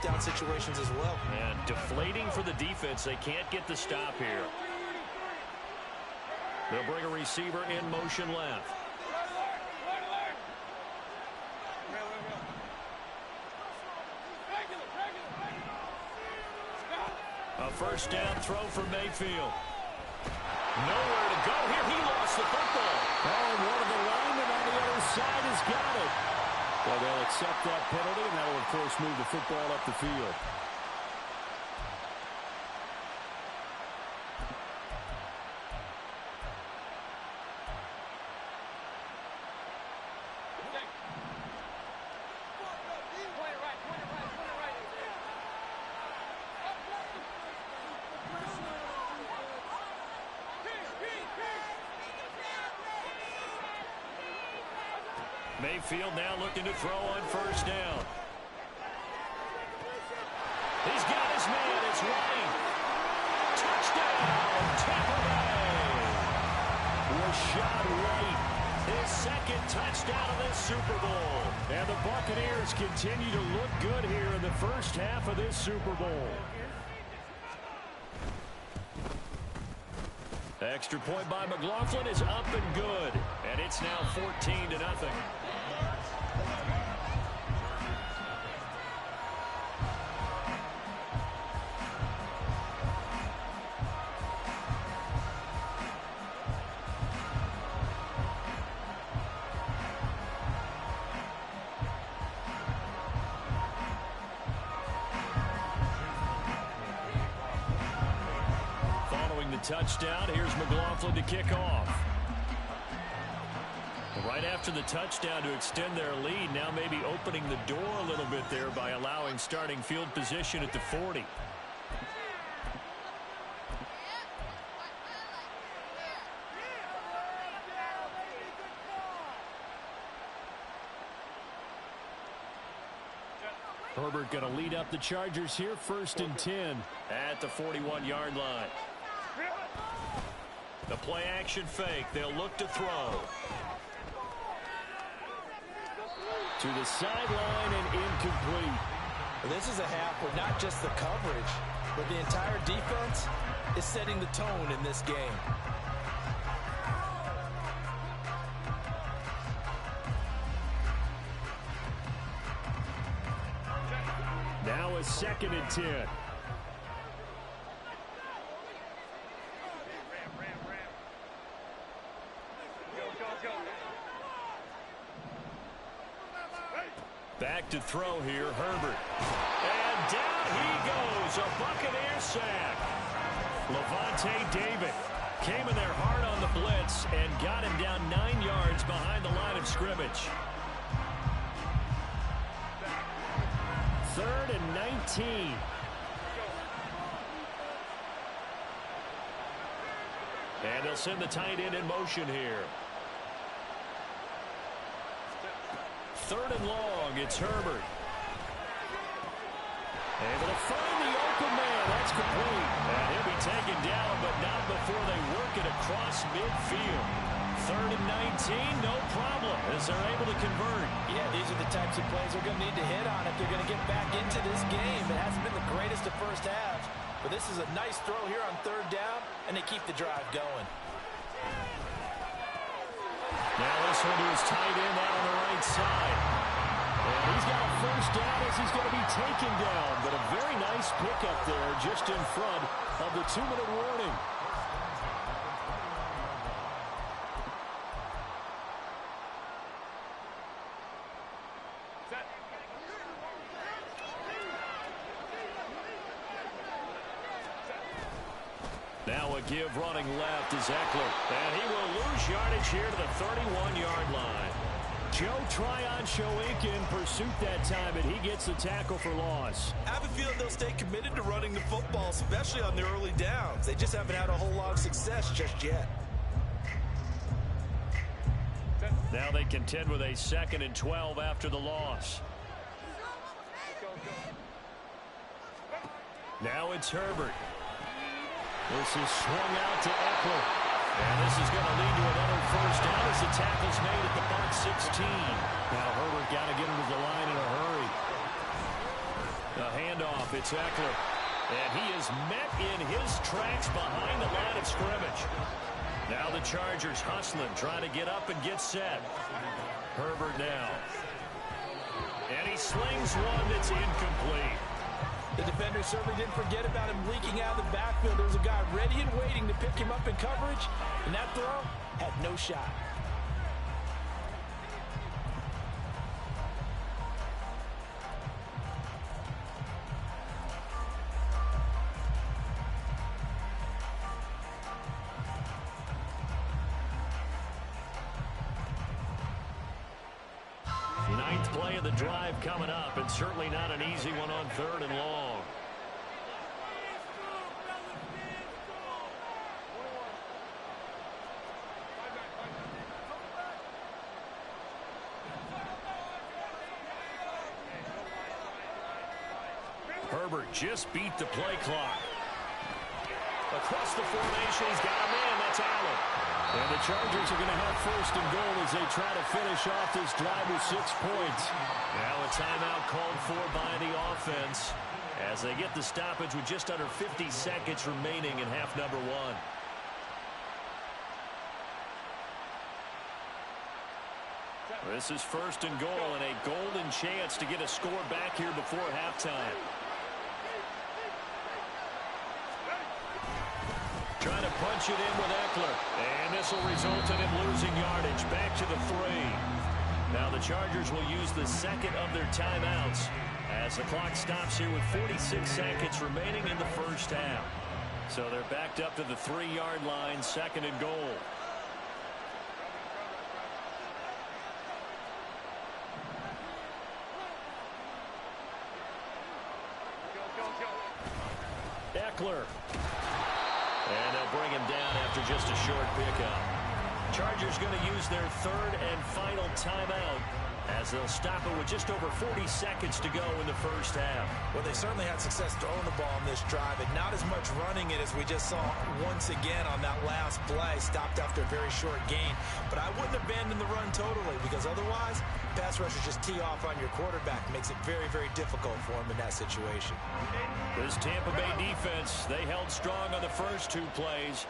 down situations as well. And deflating for the defense. They can't get the stop here. They'll bring a receiver in motion left. A first down throw for Mayfield. Nowhere to go here. He lost the football. And one of the linemen on the other side has got it. Well, they'll accept that penalty, and that will, of course, move the football up the field. Mayfield now looking to throw on first down. He's got his man. It's White. Touchdown, Tampa Bay. Rashad White, his second touchdown of this Super Bowl. And the Buccaneers continue to look good here in the first half of this Super Bowl. Extra point by McLaughlin is up and good. And it's now 14-0. Touchdown. Here's McLaughlin to kick off. Right after the touchdown to extend their lead, now maybe opening the door a little bit there by allowing starting field position at the 40. Herbert going to lead up the Chargers here, 1st and 10. At the 41-yard line. The play action fake. They'll look to throw. To the sideline and incomplete. This is a half where not just the coverage, but the entire defense is setting the tone in this game. Now a 2nd and 10. Back to throw here, Herbert. And down he goes, a Buccaneer sack. Lavonte David came in there hard on the blitz and got him down 9 yards behind the line of scrimmage. 3rd and 19. And they'll send the tight end in motion here. 3rd and long, it's Herbert. Able to find the open man. That's complete. And he'll be taken down, but not before they work it across midfield. 3rd and 19, no problem, as they're able to convert. Yeah, these are the types of plays they're going to need to hit on if they're going to get back into this game. It hasn't been the greatest of first halves, but this is a nice throw here on 3rd down, and they keep the drive going. Now this one to his tight end out on the right side. And he's got a first down as he's going to be taken down. But a very nice pickup there just in front of the 2-minute warning. Now a give running left is Eckler. And he will lose yardage here to the 31-yard line. Joe Tryon showing in pursuit that time, and he gets the tackle for loss. I have a feeling they'll stay committed to running the football, especially on the early downs. They just haven't had a whole lot of success just yet. Now they contend with a 2nd and 12 after the loss. Now it's Herbert. This is swung out to Eckler. And this is going to lead to another first down as the tackle's made at the Bucs 16. Now Herbert got to get him to the line in a hurry. The handoff. It's Eckler. And he is met in his tracks behind the line of scrimmage. Now the Chargers hustling, trying to get up and get set. Herbert now. And he slings one that's incomplete. The defender certainly didn't forget about him leaking out of the backfield. There was a guy ready and waiting to pick him up in coverage, and that throw had no shot. Ninth play of the drive coming up, and certainly not an easy one on 3rd and long. Herbert just beat the play clock. Across the formation, he's got a man. That's Allen. And the Chargers are going to have 1st and goal as they try to finish off this drive with 6 points. Now a timeout called for by the offense as they get the stoppage with just under 50 seconds remaining in half number 1. This is 1st and goal and a golden chance to get a score back here before halftime. Trying to punch it in with Eckler. And this will result in him losing yardage. Back to the 3. Now the Chargers will use the 2nd of their timeouts as the clock stops here with 46 seconds remaining in the 1st half. So they're backed up to the 3-yard line, 2nd and goal. Eckler. And they'll bring him down after just a short pickup. Chargers going to use their 3rd and final timeout as they'll stop it with just over 40 seconds to go in the 1st half. Well, they certainly had success throwing the ball on this drive, and not as much running it as we just saw once again on that last play. Stopped after a very short gain. But I wouldn't abandon the run totally, because otherwise, pass rushers just tee off on your quarterback. It makes it very, very difficult for him in that situation. This Tampa Bay defense, they held strong on the first 2 plays.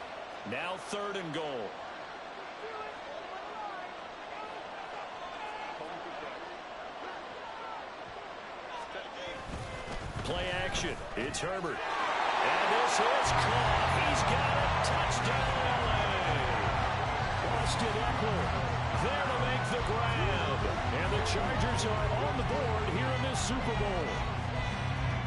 Now 3rd and goal. Play action. It's Herbert. And this is caught. He's got it. Touchdown, LA. Austin Eckler there to make the grab. And the Chargers are on the board here in this Super Bowl.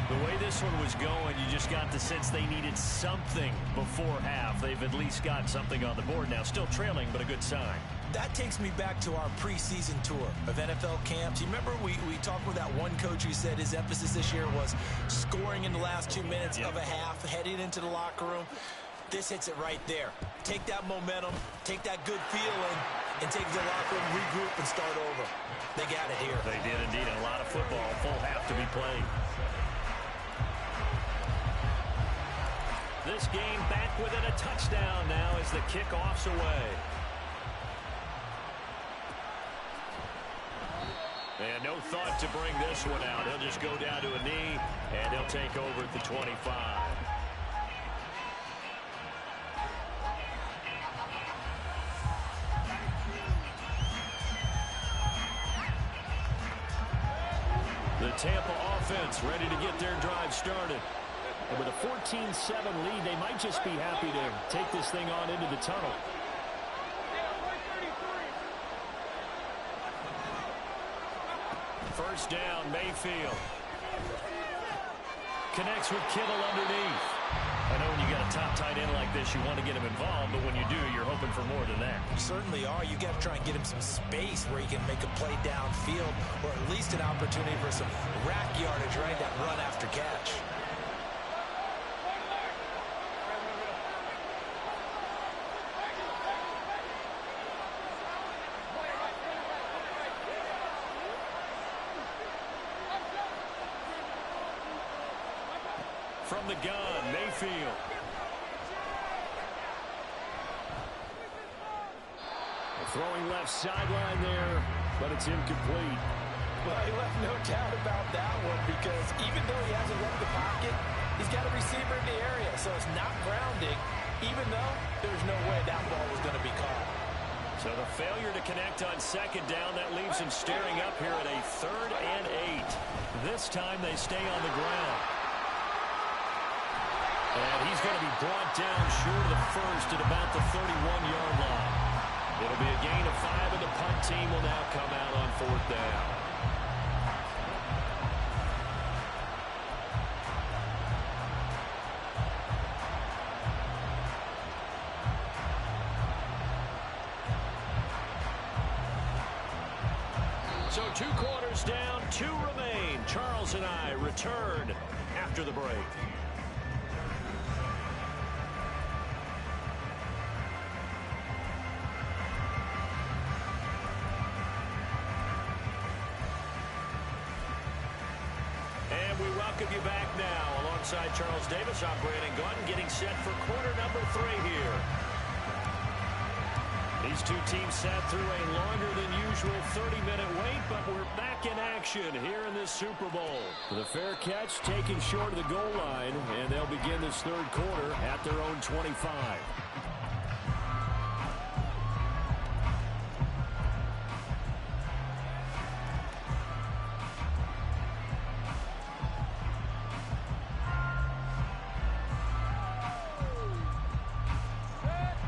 The way this one was going, you just got the sense they needed something before half. They've at least got something on the board now. Still trailing, but a good sign. That takes me back to our preseason tour of NFL camps. You remember we talked with that one coach who said his emphasis this year was scoring in the last 2 minutes of a half, heading into the locker room. This hits it right there. Take that momentum, take that good feeling, and take the locker room, regroup, and start over. They got it here. They did indeed. A lot of football, full half to be played. This game back within a touchdown now as the kickoff's away. And no thought to bring this one out. He'll just go down to a knee, and he'll take over at the 25. The Tampa offense ready to get their drive started. And with a 14-7 lead, they might just be happy to take this thing on into the tunnel. First down, Mayfield. Connects with Kittle underneath. I know when you got a top tight end like this, you want to get him involved, but when you do, you're hoping for more than that. You certainly are. You got to try and get him some space where he can make a play downfield, or at least an opportunity for some rack yardage, right? That run after catch. From the gun, Mayfield. Throwing left sideline there, but it's incomplete. Well, he left no doubt about that one because even though he hasn't left the pocket, he's got a receiver in the area, so it's not grounding, even though there's no way that ball was going to be caught. So the failure to connect on second down, that leaves him staring up here at a 3rd and 8. This time they stay on the ground. And he's going to be brought down short of the first at about the 31-yard line. It'll be a gain of 5, and the punt team will now come out on 4th down. So 2 quarters down, 2 remain. Charles and I return after the break. And we welcome you back now. Alongside Charles Davis, I'm Brandon Gaudin, getting set for quarter number 3 here. These two teams sat through a longer than usual 30-minute wait, but we're back in action here in this Super Bowl. The fair catch taken short of the goal line, and they'll begin this 3rd quarter at their own 25.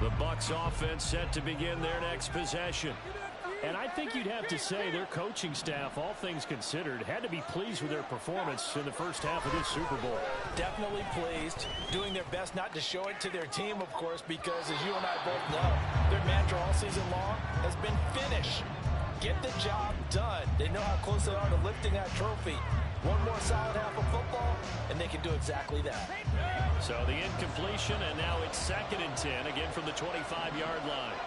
The Bucs offense set to begin their next possession. And I think you'd have to say their coaching staff, all things considered, had to be pleased with their performance in the first half of this Super Bowl. Definitely pleased, doing their best not to show it to their team, of course, because as you and I both know, their mantra all season long has been finish. Get the job done. They know how close they are to lifting that trophy. One more solid half of football, and they can do exactly that. So the incompletion, and now it's 2nd and 10, again from the 25-yard line.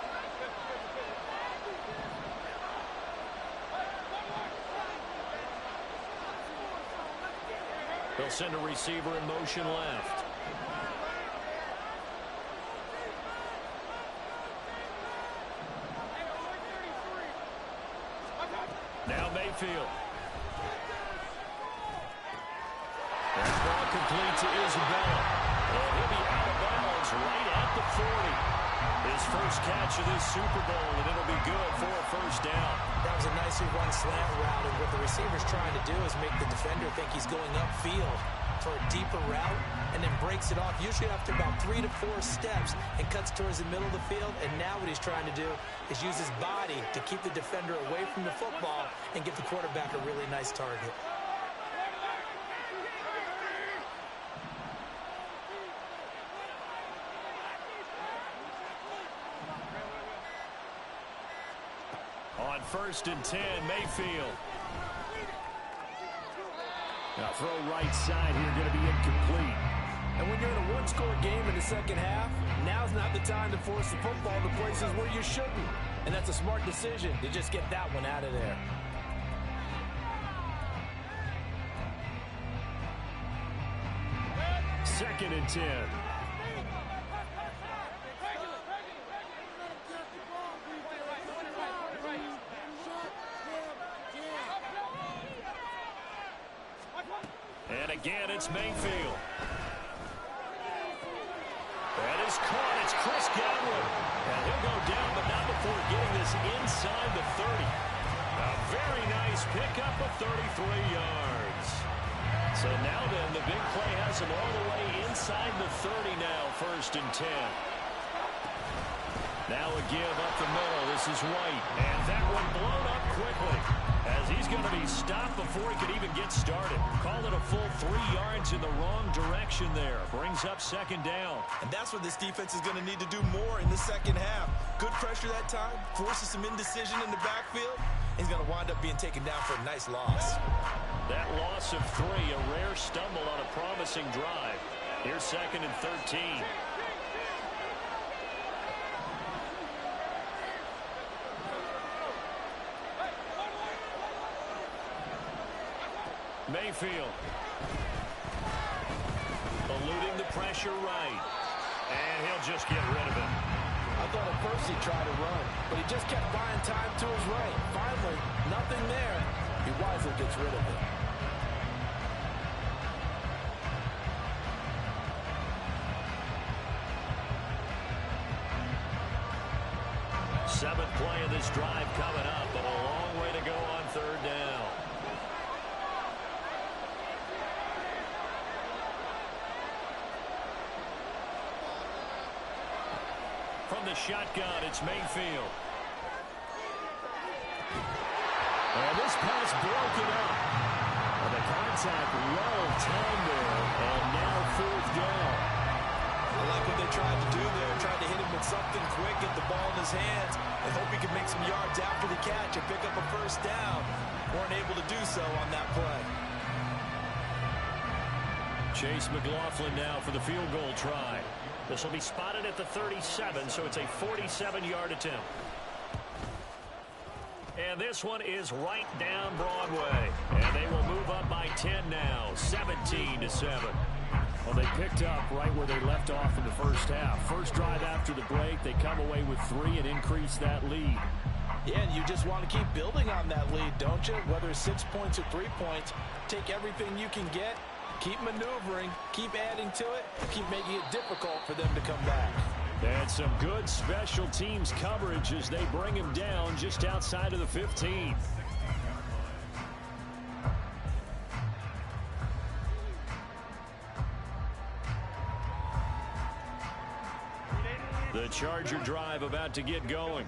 They'll send a receiver in motion left. Now Mayfield. That ball complete to Isabella. And he'll be out of bounds right at the 40. His first catch of this Super Bowl, and it'll be good for a first down. That was a nicely run slant route, and what the receiver's trying to do is make the defender think he's going upfield for a deeper route, and then breaks it off, usually after about 3 to 4 steps, and cuts towards the middle of the field. And now what he's trying to do is use his body to keep the defender away from the football and give the quarterback a really nice target. On 1st and 10, Mayfield. Now throw right side here, going to be incomplete. And when you're in a one-score game in the second half, now's not the time to force the football to places where you shouldn't. And that's a smart decision to just get that one out of there. Second and 10. And again, it's Mayfield. That is caught. It's Chris Godwin. And he'll go down, but not before getting this inside the 30. A very nice pickup of 33 yards. So now then, the big play has him all the way inside the 30 now, 1st and 10. Now a give up the middle. This is White. And that one blown up quickly, as he's going to be stopped before he could even get started. Call it a full 3 yards in the wrong direction there. Brings up 2nd down. And that's what this defense is going to need to do more in the second half. Good pressure that time, forces some indecision in the backfield. He's going to wind up being taken down for a nice loss. That loss of 3, a rare stumble on a promising drive. Here's 2nd and 13. Mayfield. Eluding the pressure right. And he'll just get rid of it. I thought at first he tried to run, but he just kept buying time to his right. Finally, nothing there. He wisely gets rid of it. Seventh play of this drive coming up, but a long way to go on third down. From the shotgun, it's Mayfield. And this pass broken up. And the contact well timed there, and now fourth down. I like what they tried to do there, tried to hit him with something quick, get the ball in his hands, and hope he could make some yards after the catch and pick up a first down. Weren't able to do so on that play. Chase McLaughlin now for the field goal try. This will be spotted at the 37, so it's a 47-yard attempt. And this one is right down Broadway. And they will move up by 10 now, 17-7. Well, they picked up right where they left off in the first half. First drive after the break, they come away with 3 and increase that lead. Yeah, and you just want to keep building on that lead, don't you? Whether it's 6 points or 3 points, take everything you can get, keep maneuvering, keep adding to it, keep making it difficult for them to come back. And some good special teams coverage as they bring him down just outside of the 15. The Charger drive about to get going.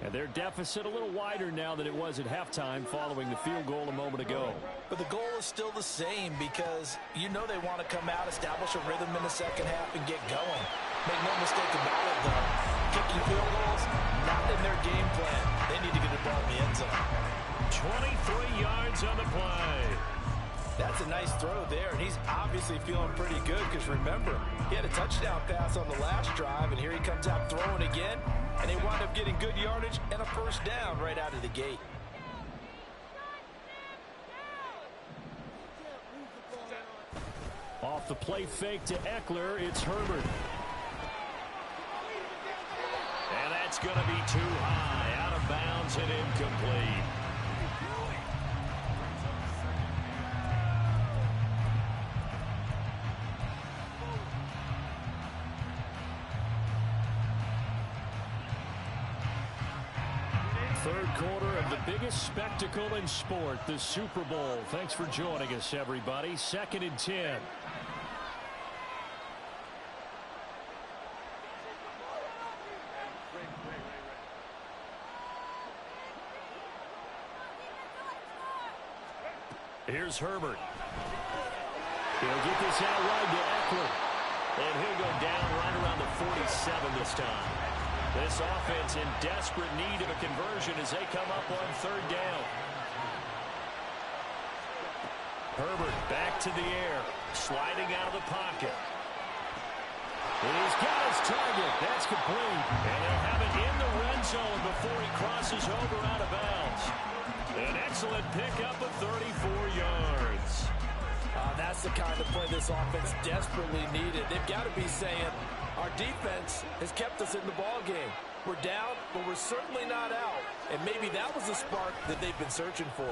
And their deficit a little wider now than it was at halftime following the field goal a moment ago. But the goal is still the same because you know they want to come out, establish a rhythm in the second half, and get going. Make no mistake about it, though. Kicking field goals, not in their game plan. They need to get the ball in the end zone. 23 yards on the play. That's a nice throw there, and he's obviously feeling pretty good because, remember, he had a touchdown pass on the last drive, and here he comes out throwing again, and they wind up getting good yardage and a first down right out of the gate. Off the play fake to Eckler, it's Herbert. And that's going to be too high, out of bounds and incomplete. Third quarter of the biggest spectacle in sport, the Super Bowl. Thanks for joining us, everybody. 2nd and 10. Here's Herbert. He'll get this out wide to Eckler. And he'll go down right around the 47 this time. This offense in desperate need of a conversion as they come up on third down. Herbert back to the air, sliding out of the pocket. And he's got his target. That's complete. And they'll have it in the red zone before he crosses over out of bounds. An excellent pickup of 34 yards. That's the kind of play this offense desperately needed. They've got to be saying, our defense has kept us in the ball game. We're down, but we're certainly not out. And maybe that was the spark that they've been searching for.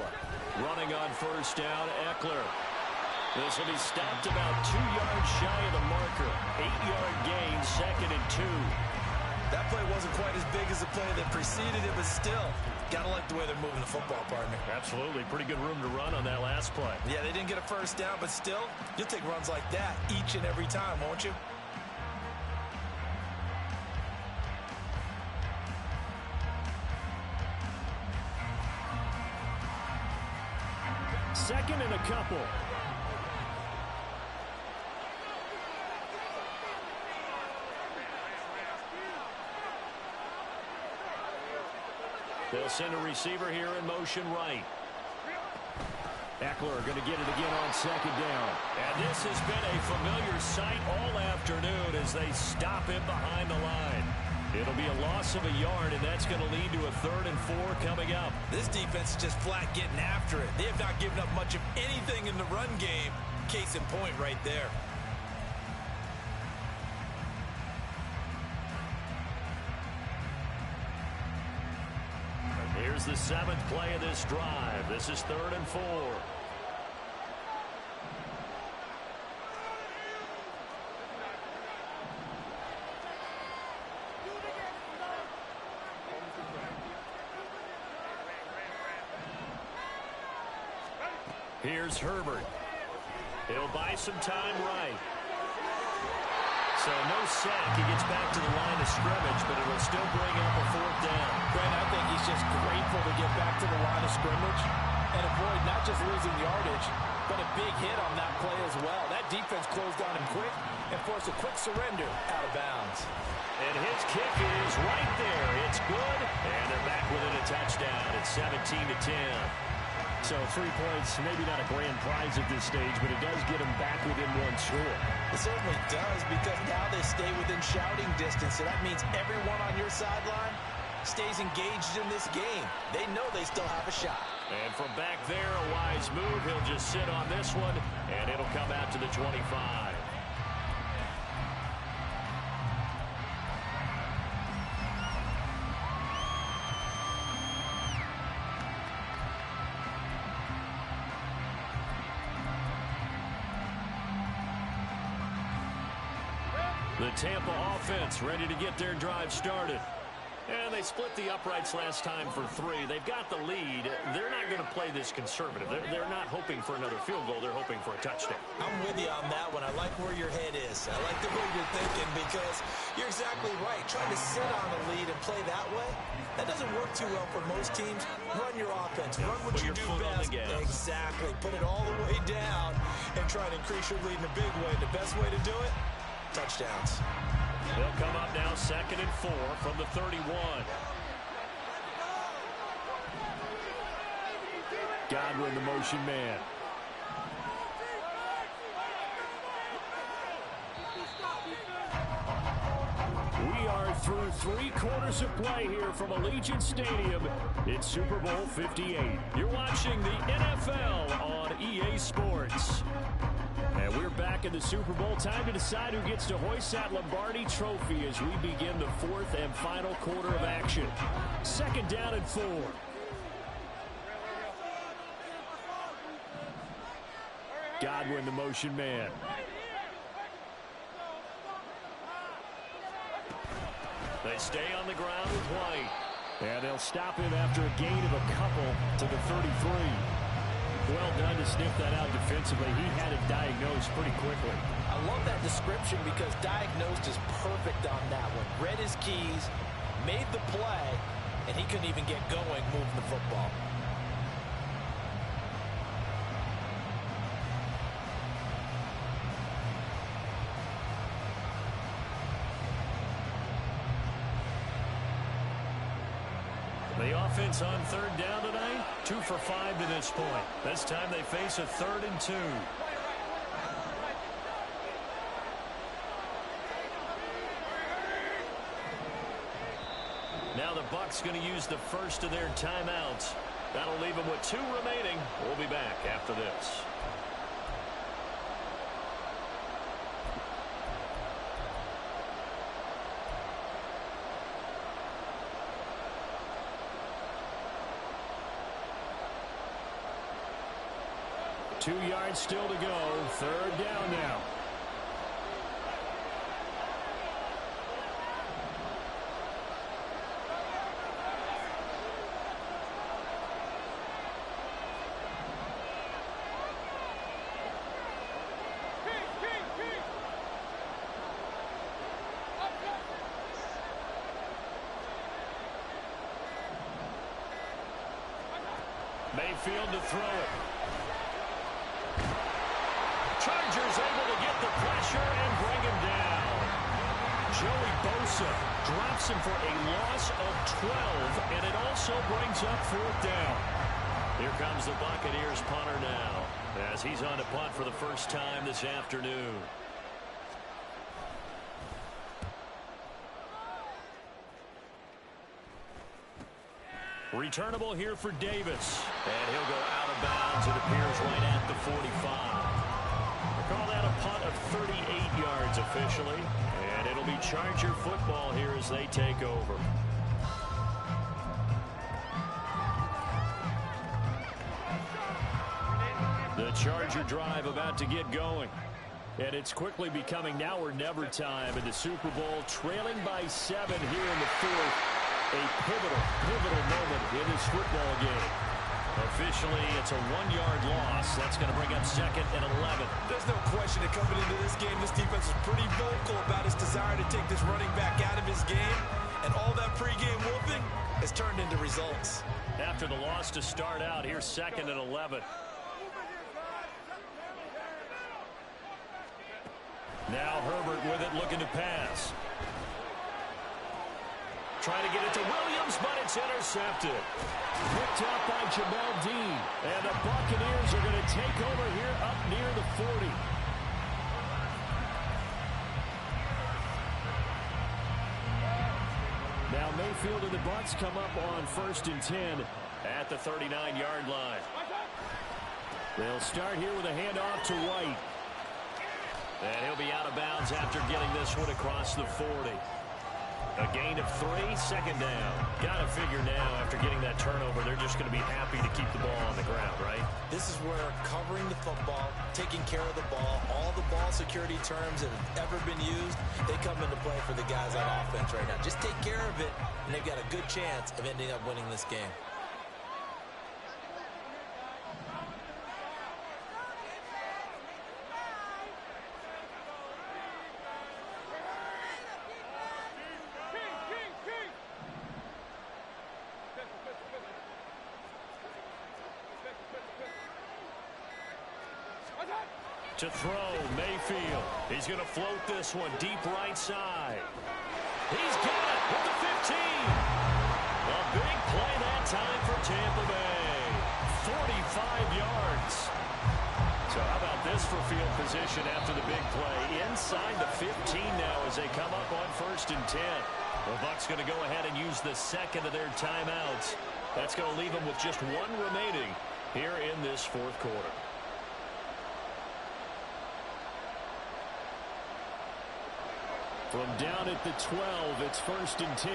Running on first down, Eckler. This will be stopped about 2 yards shy of the marker. 8-yard gain, 2nd and 2. That play wasn't quite as big as the play that preceded it, but still, got to like the way they're moving the football, partner. Absolutely. Pretty good room to run on that last play. Yeah, they didn't get a first down, but still, you'll take runs like that each and every time, won't you? Second and a couple. They'll send a receiver here in motion right. Eckler going to get it again on second down. And this has been a familiar sight all afternoon as they stop him behind the line. It'll be a loss of a yard, and that's going to lead to a 3rd and 4 coming up. This defense is just flat getting after it. They have not given up much of anything in the run game. Case in point right there. Here's becomes the 7th play of this drive. This is 3rd and 4. Here's Herbert. He'll buy some time right. So no sack. He gets back to the line of scrimmage, but it'll still bring up a 4th down. Brent, I think he's just grateful to get back to the line of scrimmage and avoid not just losing yardage, but a big hit on that play as well. That defense closed on him quick and forced a quick surrender out of bounds. And his kick is right there. It's good, and they're back within a touchdown. It's 17-10. So 3 points, maybe not a grand prize at this stage, but it does get them back within 1 score. It certainly does, because now they stay within shouting distance, so that means everyone on your sideline stays engaged in this game. They know they still have a shot. And from back there, a wise move. He'll just sit on this one, and it'll come out to the 25. The Tampa offense ready to get their drive started. And they split the uprights last time for 3. They've got the lead. They're not going to play this conservative. They're not hoping for another field goal. They're hoping for a touchdown. I'm with you on that one. I like where your head is. I like the way you're thinking, because you're exactly right. Trying to sit on a lead and play that way, that doesn't work too well for most teams. Run your offense. Run what you do best. Exactly. Put it all the way down and try to increase your lead in a big way. The best way to do it, touchdowns. They'll come up now 2nd and 4 from the 31. Godwin, the motion man. We are through 3 quarters of play here from Allegiant Stadium. It's Super Bowl 58. You're watching the NFL on EA Sports. And we're back in the Super Bowl. Time to decide who gets to hoist that Lombardi trophy as we begin the 4th and final quarter of action. 2nd down and 4. Godwin, the motion man. They stay on the ground with White. And they'll stop him after a gain of a couple to the 33. Well done to sniff that out defensively. He had it diagnosed pretty quickly. I love that description, because diagnosed is perfect on that one. Read his keys, made the play, and he couldn't even get going moving the football. The offense on 3rd down tonight, 2 for 5 to this point. This time they face a 3rd and 2. Now the Bucs going to use the first of their timeouts. That'll leave them with 2 remaining. We'll be back after this. Two yards still to go. 3rd down now. Mayfield to throw it. Chargers able to get the pressure and bring him down. Joey Bosa drops him for a loss of 12, and it also brings up 4th down. Here comes the Buccaneers punter now, as he's on to punt for the first time this afternoon. Returnable here for Davis. And he'll go out of bounds. It appears right at the 45. They call that a punt of 38 yards officially. And it'll be Charger football here as they take over. Charger drive about to get going. And it's quickly becoming now or never time in the Super Bowl, trailing by 7 here in the fourth. A pivotal moment in this football game. Officially, it's a 1-yard loss. That's going to bring up 2nd and 11. There's no question that coming into this game, this defense is pretty vocal about his desire to take this running back out of his game. And all that pregame whooping has turned into results. After the loss to start out, here's 2nd and 11. Now Herbert with it, looking to pass. Trying to get it to Williams, but it's intercepted. Picked up by Jamel Dean. And the Buccaneers are going to take over here up near the 40. Now Mayfield and the Bucs come up on 1st and 10 at the 39-yard line. They'll start here with a handoff to White. And he'll be out of bounds after getting this one across the 40. A gain of 3, 2nd down. Got to figure now, after getting that turnover, they're just going to be happy to keep the ball on the ground, right? This is where covering the football, taking care of the ball, all the ball security terms that have ever been used, they come into play for the guys on offense right now. Just take care of it, and they've got a good chance of ending up winning this game. To throw, Mayfield. He's going to float this one deep right side. He's got it with the 15. A big play that time for Tampa Bay. 45 yards. So how about this for field position after the big play? Inside the 15 now as they come up on 1st and 10. The Bucs going to go ahead and use the 2nd of their timeouts. That's going to leave them with just 1 remaining here in this 4th quarter. From down at the 12, it's 1st and 10.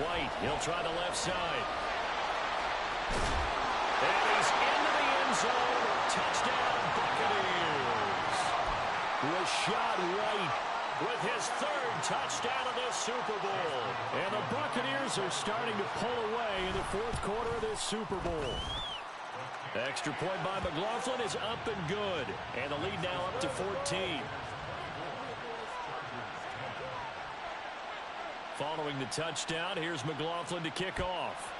White, he'll try the left side. And he's into the end zone. Touchdown, Buccaneers. Rachaad White with his 3rd touchdown of this Super Bowl. And the Buccaneers are starting to pull away in the 4th quarter of this Super Bowl. Extra point by McLaughlin is up and good. And the lead now up to 14. Following the touchdown, here's McLaughlin to kick off.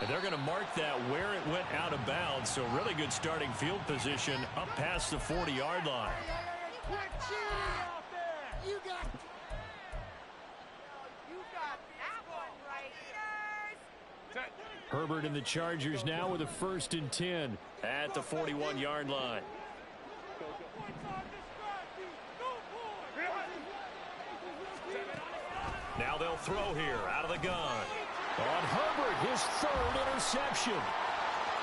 And they're going to mark that where it went out of bounds. So really good starting field position up past the 40-yard line. Herbert and the Chargers now with a 1st and 10 at the 41-yard line. Now they'll throw here out of the gun. On Herbert, his 3rd interception.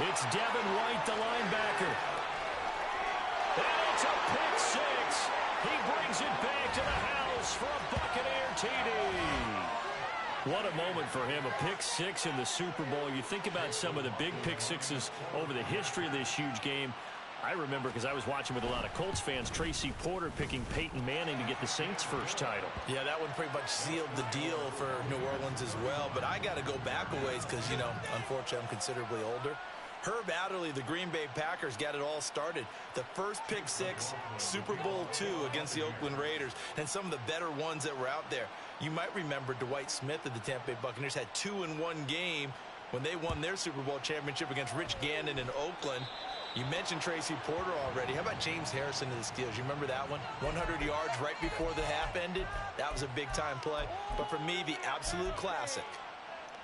It's Devin White, the linebacker. And it's a pick 6. He brings it back to the house for a Buccaneer TD. What a moment for him, a pick 6 in the Super Bowl. You think about some of the big pick 6s over the history of this huge game. I remember, because I was watching with a lot of Colts fans, Tracy Porter picking Peyton Manning to get the Saints' first title. Yeah, that one pretty much sealed the deal for New Orleans as well. But I got to go back a ways because, you know, unfortunately I'm considerably older. Herb Adderley, the Green Bay Packers, got it all started. The first pick 6, Super Bowl II against the Oakland Raiders, and some of the better ones that were out there. You might remember Dwight Smith of the Tampa Bay Buccaneers had 2 in one game when they won their Super Bowl championship against Rich Gannon in Oakland. You mentioned Tracy Porter already. How about James Harrison of the Steelers? You remember that one? 100 yards right before the half ended. That was a big-time play. But for me, the absolute classic,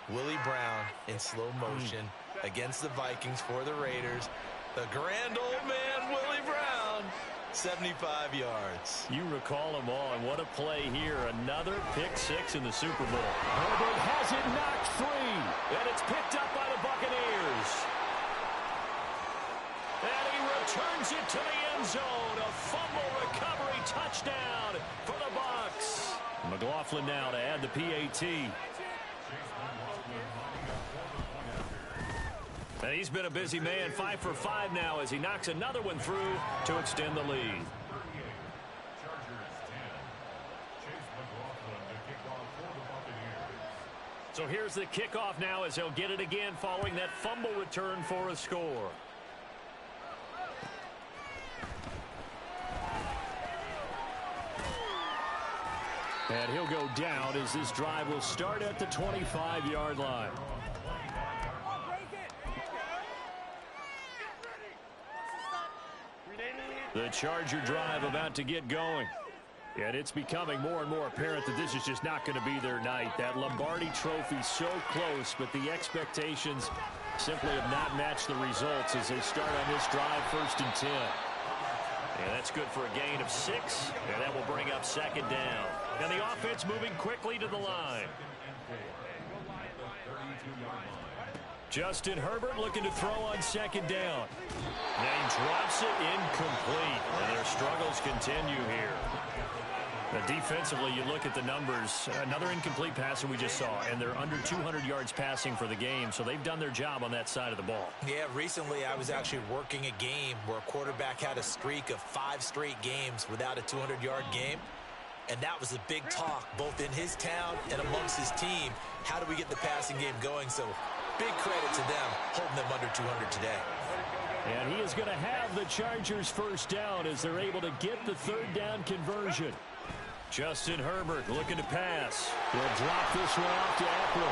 Willie Brown in slow motion against the Vikings for the Raiders. The grand old man, Willie Brown, 75 yards. You recall them all, and what a play here. Another pick 6 in the Super Bowl. Herbert has it knocked free, and it's picked up by the Buccaneers. And he returns it to the end zone. A fumble recovery touchdown for the Bucs. McLaughlin now to add the PAT. And he's been a busy man, 5 for 5 now as he knocks another one through to extend the lead. So here's the kickoff now as he'll get it again following that fumble return for a score. And he'll go down as this drive will start at the 25-yard line. The Charger drive about to get going. And it's becoming more and more apparent that this is just not going to be their night. That Lombardi Trophy so close, but the expectations simply have not matched the results as they start on this drive, 1st and 10. And that's good for a gain of 6, and that will bring up 2nd down. And the offense moving quickly to the line. Justin Herbert looking to throw on 2nd down. And he drops it incomplete. And their struggles continue here. Now defensively, you look at the numbers. Another incomplete passer we just saw, and they're under 200 yards passing for the game, so they've done their job on that side of the ball. Yeah, recently I was actually working a game where a quarterback had a streak of 5 straight games without a 200-yard game, and that was a big talk both in his town and amongst his team. How do we get the passing game going? So big credit to them holding them under 200 today. And he is going to have the Chargers 1st down as they're able to get the 3rd down conversion. Justin Herbert looking to pass. He'll drop this one off to Eckler.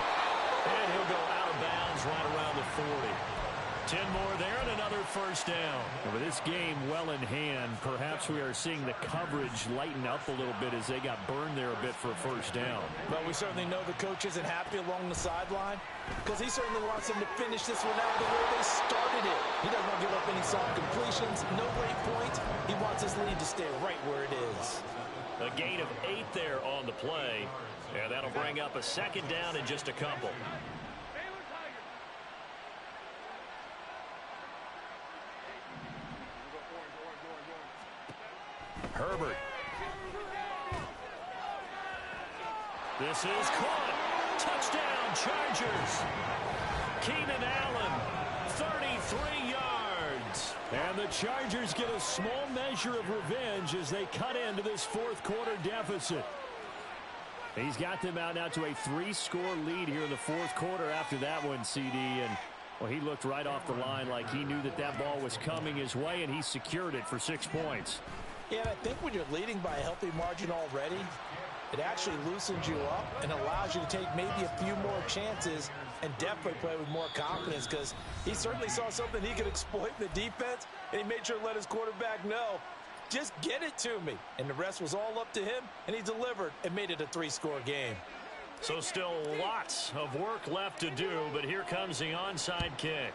And he'll go out of bounds right around the 40. 10 more there and another 1st down. And with this game well in hand, perhaps we are seeing the coverage lighten up a little bit as they got burned there a bit for a 1st down. But we certainly know the coach isn't happy along the sideline because he certainly wants them to finish this one out the way they started it. He doesn't want to give up any soft completions, no break point. He wants his lead to stay right where it is. A gain of 8 there on the play, and that'll bring up a 2nd down in just a couple. Herbert. This is caught. Touchdown, Chargers. Keenan Allen, 33 yards. And the Chargers get a small measure of revenge as they cut into this 4th quarter deficit. He's got them out now to a 3-score lead here in the 4th quarter after that one, CD. And, well, he looked right off the line like he knew that that ball was coming his way, and he secured it for 6 points. Yeah, and I think when you're leading by a healthy margin already, it actually loosens you up and allows you to take maybe a few more chances and definitely play with more confidence because he certainly saw something he could exploit in the defense, and he made sure to let his quarterback know, just get it to me. And the rest was all up to him, and he delivered and made it a 3-score game. So still lots of work left to do, but here comes the onside kick.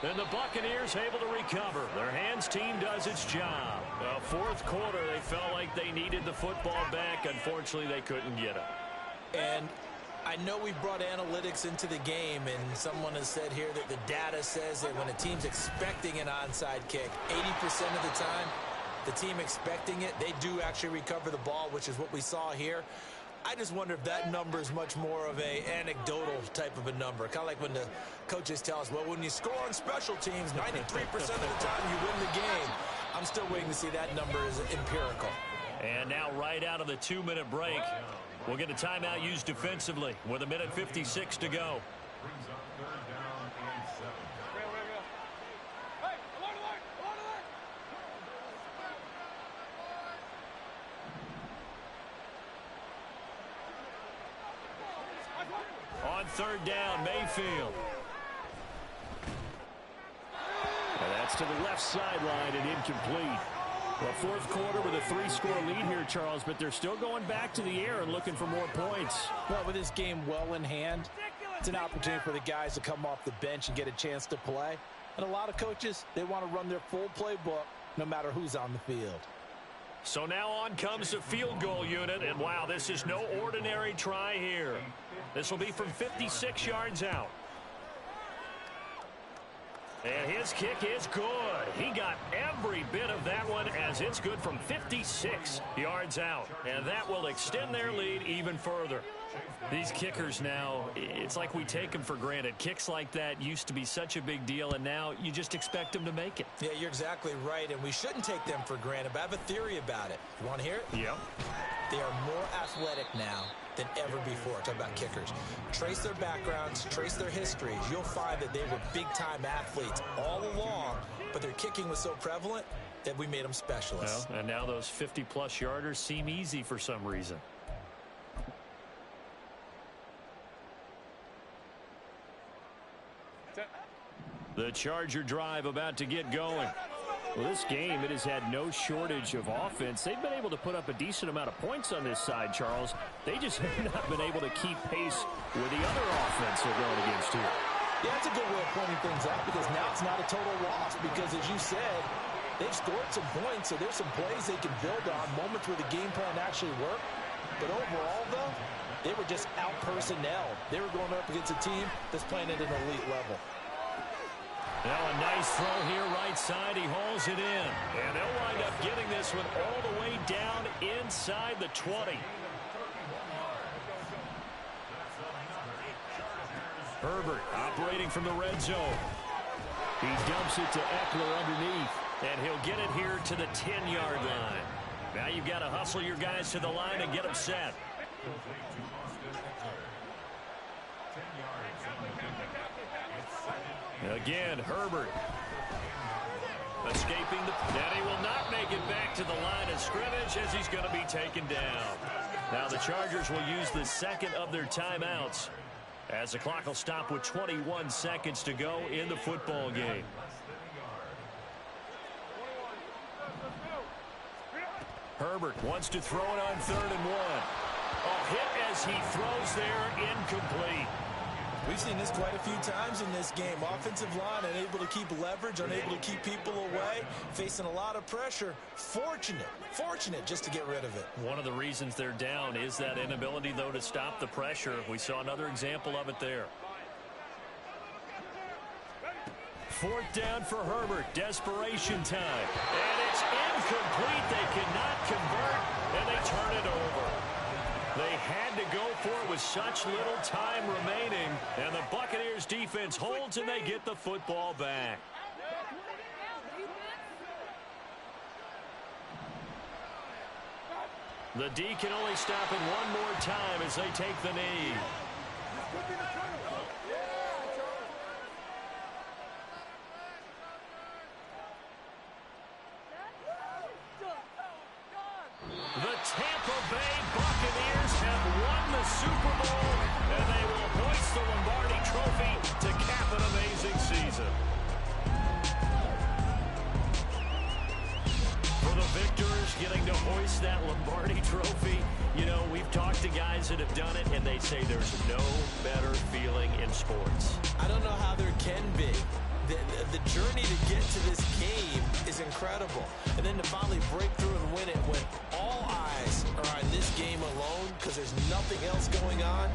And the Buccaneers able to recover. Their hands team does its job. 4th quarter, they felt like they needed the football back. Unfortunately, they couldn't get it. And I know we brought analytics into the game, and someone has said here that the data says that when a team's expecting an onside kick, 80% of the time, the team expecting it, they do actually recover the ball, which is what we saw here. I just wonder if that number is much more of a anecdotal type of a number. Kind of like when the coaches tell us, well, when you score on special teams, 93% of the time you win the game. I'm still waiting to see that number is empirical. And now right out of the 2-minute break, we'll get a timeout used defensively with 1:56 to go. On 3rd down, Mayfield. And that's to the left sideline and incomplete. Well, 4th quarter with a 3-score lead here, Charles, but they're still going back to the air and looking for more points. Well, with this game well in hand, it's an opportunity for the guys to come off the bench and get a chance to play. And a lot of coaches, they want to run their full playbook no matter who's on the field. So now on comes the field goal unit, and wow, this is no ordinary try here. This will be from 56 yards out. And his kick is good. He got every bit of that one as it's good from 56 yards out. And that will extend their lead even further. These kickers now, it's like we take them for granted. Kicks like that used to be such a big deal, and now you just expect them to make it. Yeah, you're exactly right, and we shouldn't take them for granted, but I have a theory about it. You want to hear it? Yep. They are more athletic now than ever before. Talk about kickers. Trace their backgrounds, trace their histories. You'll find that they were big-time athletes all along, but their kicking was so prevalent that we made them specialists. Well, and now those 50-plus yarders seem easy for some reason. The Charger drive about to get going. Well, this game, it has had no shortage of offense. They've been able to put up a decent amount of points on this side, Charles. They just have not been able to keep pace with the other offense they're going against here. Yeah, that's a good way of pointing things out because now it's not a total loss because, as you said, they've scored some points, so there's some plays they can build on, moments where the game plan actually worked. But overall, though, they were just out-personnel. They were going up against a team that's playing at an elite level. Now a nice throw here right side. He hauls it in. And they'll wind up getting this one all the way down inside the 20. Herbert operating from the red zone. He dumps it to Eckler underneath. And he'll get it here to the 10-yard line. Now you've got to hustle your guys to the line and get them set. Again, Herbert escaping and he will not make it back to the line of scrimmage as he's going to be taken down. Now the Chargers will use the second of their timeouts as the clock will stop with 21 seconds to go in the football game. Herbert wants to throw it on 3rd and 1. A hit as he throws there, incomplete. We've seen this quite a few times in this game. Offensive line unable to keep leverage, unable to keep people away, facing a lot of pressure. Fortunate just to get rid of it. One of the reasons they're down is that inability, though, to stop the pressure. We saw another example of it there. 4th down for Herbert. Desperation time. And it's incomplete. They cannot convert, and they turn it over. They had to go for it with such little time remaining, and the Buccaneers defense holds and they get the football back. The D can only stop it one more time as they take the knee. The Tampa Bay Buccaneers have won the Super Bowl, and they will hoist the Lombardi Trophy to cap an amazing season. For the victors, getting to hoist that Lombardi Trophy, you know, we've talked to guys that have done it, and they say there's no better feeling in sports. I don't know how there can be. The journey to get to this game is incredible. And then to finally break through and win it when all eyes are on this game alone because there's nothing else going on,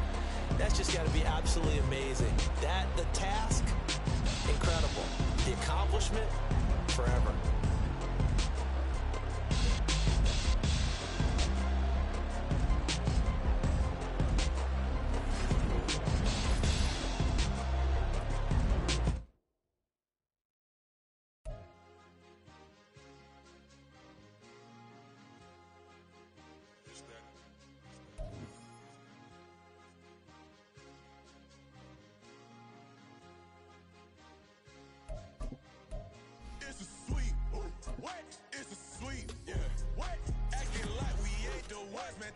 that's just got to be absolutely amazing. The task, incredible. The accomplishment, forever.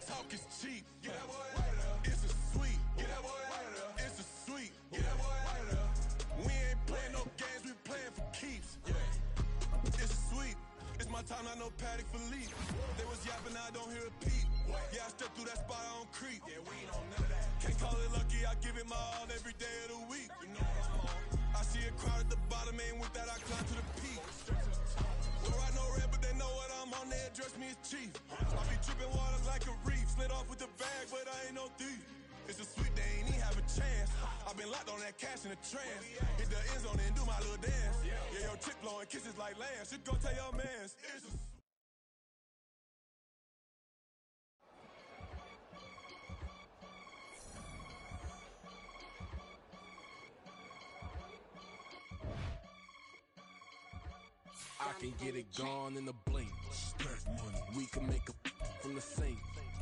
Talk is cheap. Get that boy right up. It's a sweet. Get that boy right up. It's a sweet. Get that boy right up. We ain't playing no games. We playing for keeps. Yeah. It's a sweet. It's my time. I know Paddock for leap. They was yapping. I don't hear a peep. Yeah, I step through that spot. I don't creep. Yeah, we ain't on none of that. Can't call it lucky. I give it my all every day of the week. You know what I'm on. I see a crowd at the bottom. And with that, I climb to the peak. Don't ride no red, but they know what I'm on. They address me as chief. I be tripping water like a reef. Slid off with the bag, but I ain't no thief. It's a sweet, they ain't even have a chance. I've been locked on that cash in a trance. Hit the end zone and do my little dance. Yeah, your chick blowing kisses like lambs. Should go tell your mans. It's a I can get it gone in a blink. Stack money. We can make a from the sink.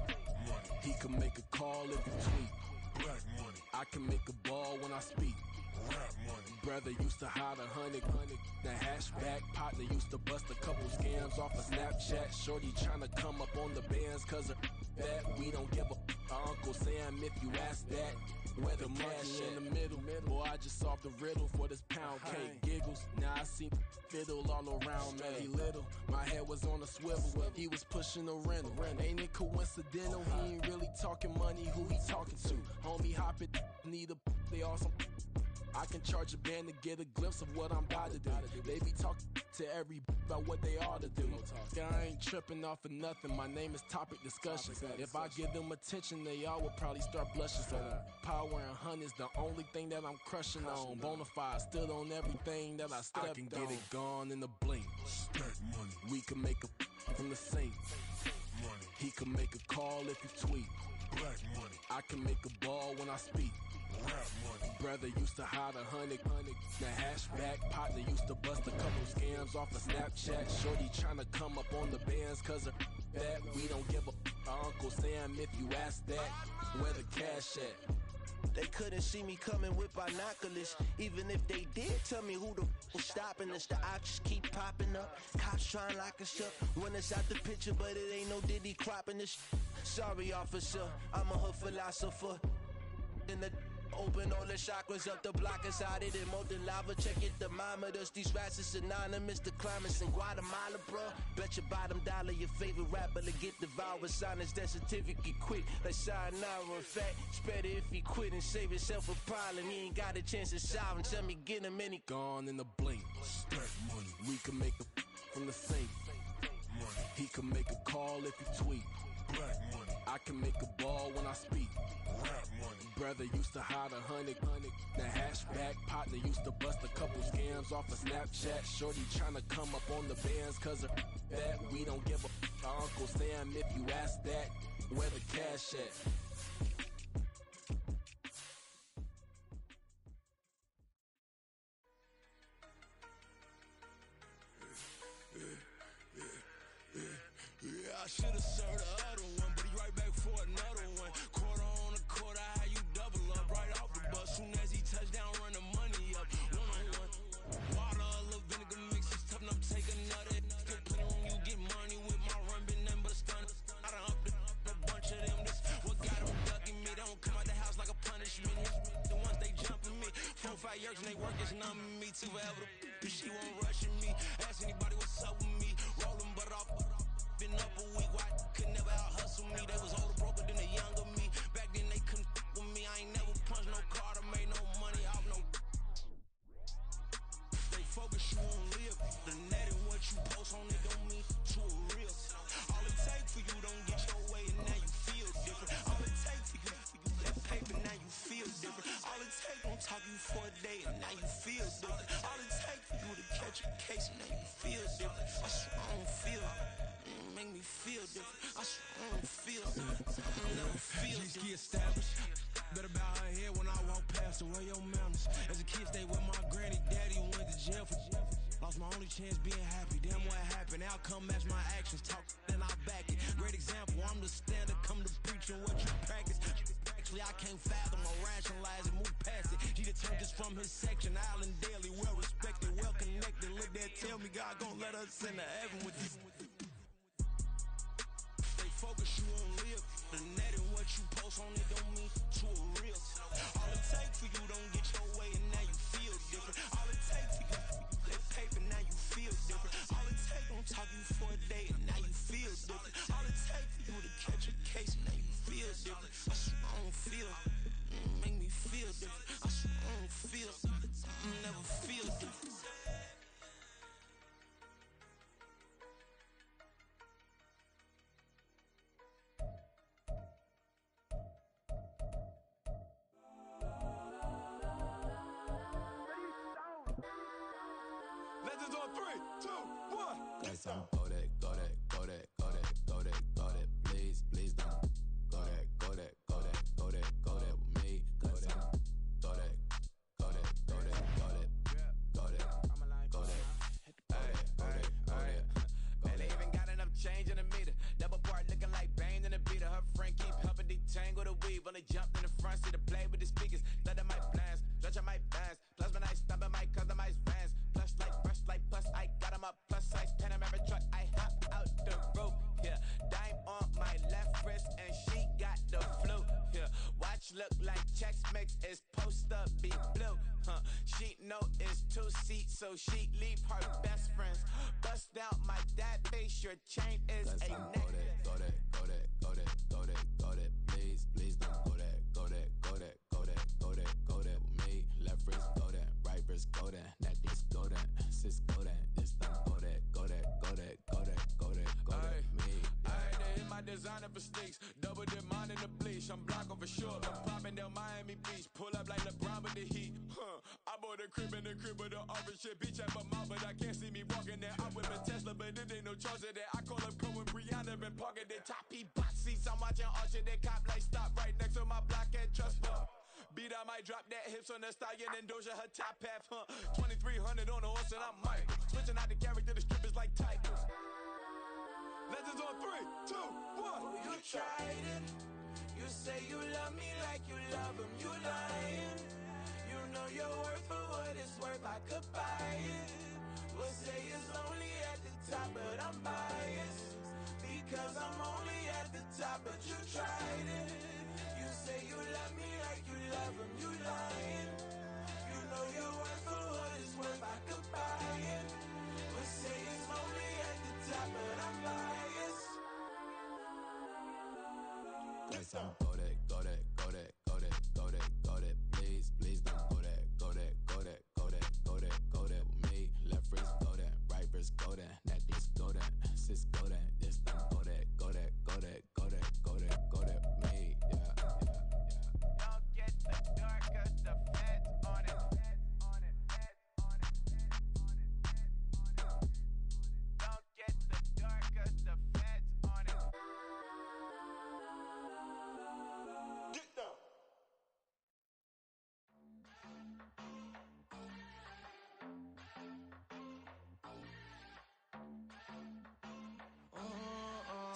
Money. He can make a call if he tweet. Black money. I can make a ball when I speak. Rap money. Brother used to hide 100. The hashback partner used to bust a couple scams off of Snapchat. Shorty tryna come up on the bands cause of that. We don't give a Uncle Sam if you ask that. Where the cash in the middle. Boy, I just solved the riddle for this pound cake. Giggles, now I see fiddle all around me. Little, my head was on a swivel. He was pushing a rental. Ain't it coincidental? He ain't really talking money. Who he talking to? Homie hopping, need a they awesome. I can charge a band to get a glimpse of what I'm about to do. They be talking to every about what they ought to do. I ain't tripping off of nothing. My name is Topic Discussion. If I give them attention, they all would probably start blushing. Power and honey's the only thing that I'm crushing on. Bonafide stood on everything that I stepped on. I can get it gone in a blink. Stack money. We can make a from the sink. Money. He can make a call if he tweet. Black money. I can make a ball when I speak. Rap money. Brother used to hide 100. The hashback partner used to bust a couple scams off of Snapchat. Shorty tryna come up on the bands cause of that. We don't give a Uncle Sam if you ask that. Where the cash at? They couldn't see me coming with binoculars. Even if they did, tell me who the was stopping us. The options keep popping up. Cops trying lock us up. Run us out the picture, but it ain't no Diddy cropping this. Sorry, officer, I'm a hood philosopher. In the open all the chakras up the block inside it and molten lava. Check it, thermometers. These rats is synonymous. The climates in Guatemala, bro. Bet your bottom dollar your favorite rapper to get devoured. Sign his death certificate quick. Like sayonara. In fact, it's better if he quit and save himself a problem. He ain't got a chance to solve and tell me get him any gone in a blink. Stack money. We can make a from the sink. Money. He can make a call if he tweet. Black money. I can make a ball when I speak. Rap money. Brother used to hide 100. The hashback partner used to bust a couple scams off of Snapchat. Shorty tryna come up on the bands cause of that. We don't give a Uncle Sam if you ask that. Where the cash at? Yeah, I should've served the other one, but he right back for another one. Quarter on a quarter, how you double up right off the bus. Soon as he touch down, run the money up. One-on-one. Water, a little vinegar mix, it's tough enough to take another. Still plenty when you get money with my run, been nothing but a stun. I done upped a bunch of them. This what got them ducking me. They don't come out the house like a punishment. The ones they jumping me. 4-5 years and they work is numbing me. Too forever. She won't rushing me. Ask anybody what's up with me. Rolling butt off. Been up a week, why could never out hustle me? They was older, broker than the younger me. Back then they couldn't with me. I ain't never punched no card or made no money off no. They focus you on live. The net and what you post on it don't mean to a real. All it take for you don't get your way and now you feel different. All it take for you that paper now you feel different. All it take don't talk you for a day and now you feel different. All it take for you to catch a case and now you feel different. I swear I don't feel make me feel different. I swear I don't feel I never feel G-ski established. Better bow her head when I walk past her. Where your manners? As a kid, stayed with my granny. Daddy went to jail for lost my only chance being happy. Damn what happened. Outcome match my actions. Talk then I back it. Great example. I'm the standard. Come to preaching what you practice. Actually, I can't fathom or rationalize it. Move past it. He determined this from his section. Island Daily, well respected, well connected. Look there, tell me God gon' let us into heaven with this. Focus you on live. The net and what you post on it don't mean to a real. All it take for you don't get your way and now you feel different. All it take for you that paper now you feel different. All it take don't talk you for a day and now you feel different. All it take for you to catch a case and now you feel different. I swear I don't feel make me feel different. I swear I don't feel never feel different. look like checks mix is post up, be blue. She know it's 2 seats, so she leave her best friends. Bust out my dad face, your chain is a necklace. Go that, go that, go that, go that, go that, please, please don't go that, go that, go that, go that, go that, go that with me. Left wrist go that, right wrist go that, that this go that, sis go that, this don't go that, go that, go that, go that, go that, go that, me. They hit my designer for sneaks, double dip mine in the bleach. I'm blocking for sure, I'm popping down Miami Beach. Pull up like LeBron with the heat. I bought a crib in the crib with the office shit. Bitch at my mouth, but I can't see me walking there. I'm with a Tesla, but it ain't no charge of that. I call up Cohen, Brianna, been parking the top P box seats. I'm watching Usher, they cop like stop right next to my block at Trust Fund. Beat, I might drop that hips on the stallion and Doja her top half, 2300 on the horse and I'm Michael. Switching out the character, the strippers like Tigers. Legends on 3, 2, 1. You tried it. You say you love me like you love him. You lying. You know your worth for what it's worth. I could buy it. We'll say it's only at the top, but I'm biased because I'm only at the top. But you tried it. You say you love me like you love him. You lying. You know your worth for what it's worth. I could buy it. We'll say it's only at the top, but I'm biased. Go that, go that, go that, go that, go that, go that, please, please don't go that, go that, go that, go that, go that, go that with me. Left wrist go that, right wrist go that, that this go that, sis go that, this don't go that, go that, go that, go that, go that, go that with me. Yeah. Don't get the dark, cause the feds on it. Don't get the dark, cause the feds on it. Get down.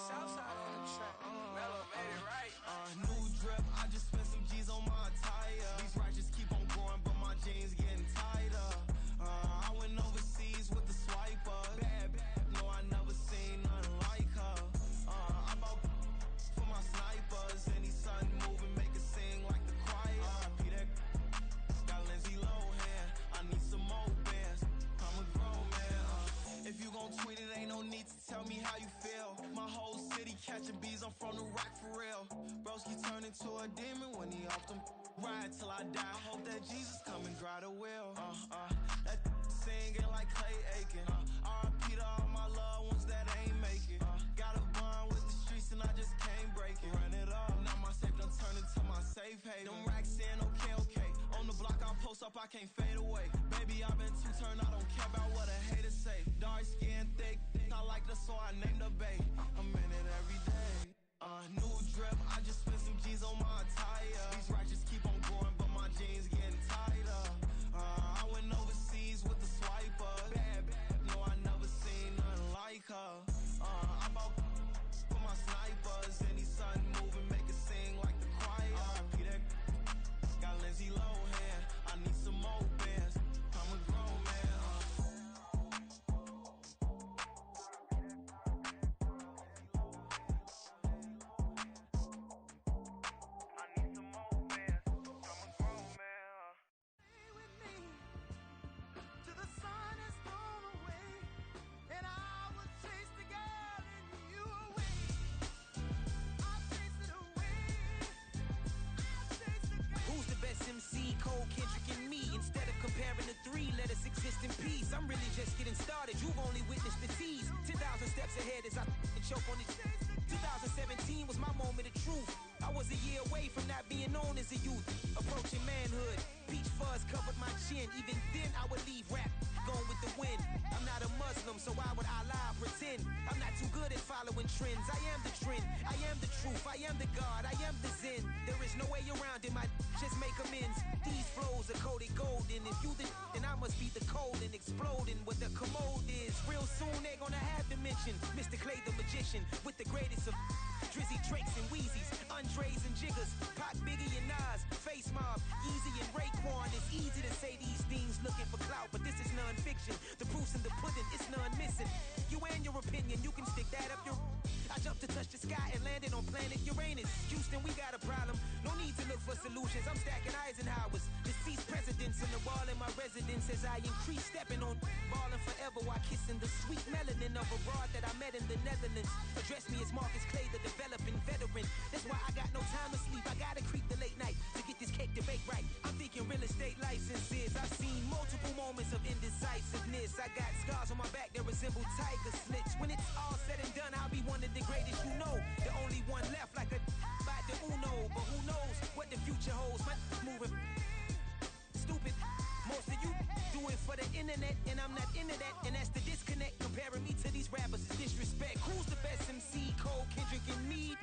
Southside on the track. Mellow made it right. New drip, I just spent some G's on my attire. These righteous keep on growing, but my jeans getting tighter. I went overseas with the swiper. Bad, no, I never seen nothing like her. I bought for my snipers. Any son moving, make it sing like the choir. Peter got Lindsay Lohan. I need some more bands. I'm a grown man. If you gon' tweet it, ain't no need to tell me how you feel. My whole city catching bees, I'm from the rack for real. Broski turn into a demon when he off them. Ride till I die, I hope that Jesus come and dry the wheel. That singing like Clay Aiken. R.I.P. to all my loved ones that ain't make it. Got a bond with the streets and I just can't break it. Run it up, now my safe done turn into my safe haven. Them racks in, okay. On the block I post up, I can't fade away. Baby, I've been too turned, I don't care about what a hater say. Dark skin, thick, I like the so I named the bae. I'm in it every day. New drip, I just spent some G's on my attire. These righteous keep on growing, but my jeans getting tighter. I went overseas with the swiper. Bad, no, I never seen nothing like her. I bought for my snipers. Any son moving, make it sing like the choir. Peter got Lindsay Lohan. I need some more bands. I'm a grown man. Who's the best MC? Cole, Kendrick, and me. Instead of comparing the three, let us exist in peace. I'm really just getting started. You've only witnessed the tease. 10,000 steps ahead as I choke on it. 2017 was my moment of truth. I was a year away from not being known as a youth. Approaching manhood. Peach fuzz covered my chin. Even then, I would leave rap going with the wind. I'm not a Muslim, so why would I lie or pretend? I'm not too good at following trends. I am the trend. I am the truth. I am the God. I am the Zen. There is no way around it. My just make amends. These flows are coated golden. If you the then I must be the cold and exploding what the commode is. Real soon they're gonna have to mention Mr. Clay the magician with the greatest of Drizzy, Drakes, and Wheezies, Andres and Jiggers, Pac, Biggie, and Nas, Face Mob, Easy and Raekwon. It's easy to say these things looking for clout, but this is non-fiction. The proof's in the pudding, it's none missing. You and your opinion, you can stick that up your... I jumped to touch the sky and landed on planet Uranus. Houston, we got a problem. No need to look for solutions. I increase stepping on, balling forever while kissing the sweet melanin of a broad that I met in the Netherlands. Address me as Marcus Clay, the developing veteran. That's why I got no time to sleep. I gotta creep the late night to get this cake debate right. I'm thinking real estate licenses. I've seen multiple moments of indecisiveness. I got scars on my back that resemble tiger slits. When it's all said and done, I'll be one of the greatest you know. The only one left like a by the Uno. But who knows what the future holds? My moving stupid. Most of you do it for the internet, and I'm not into that. And that's the disconnect. Comparing me to these rappers is disrespect. Who's the best MC? Cole, Kendrick, and Mead?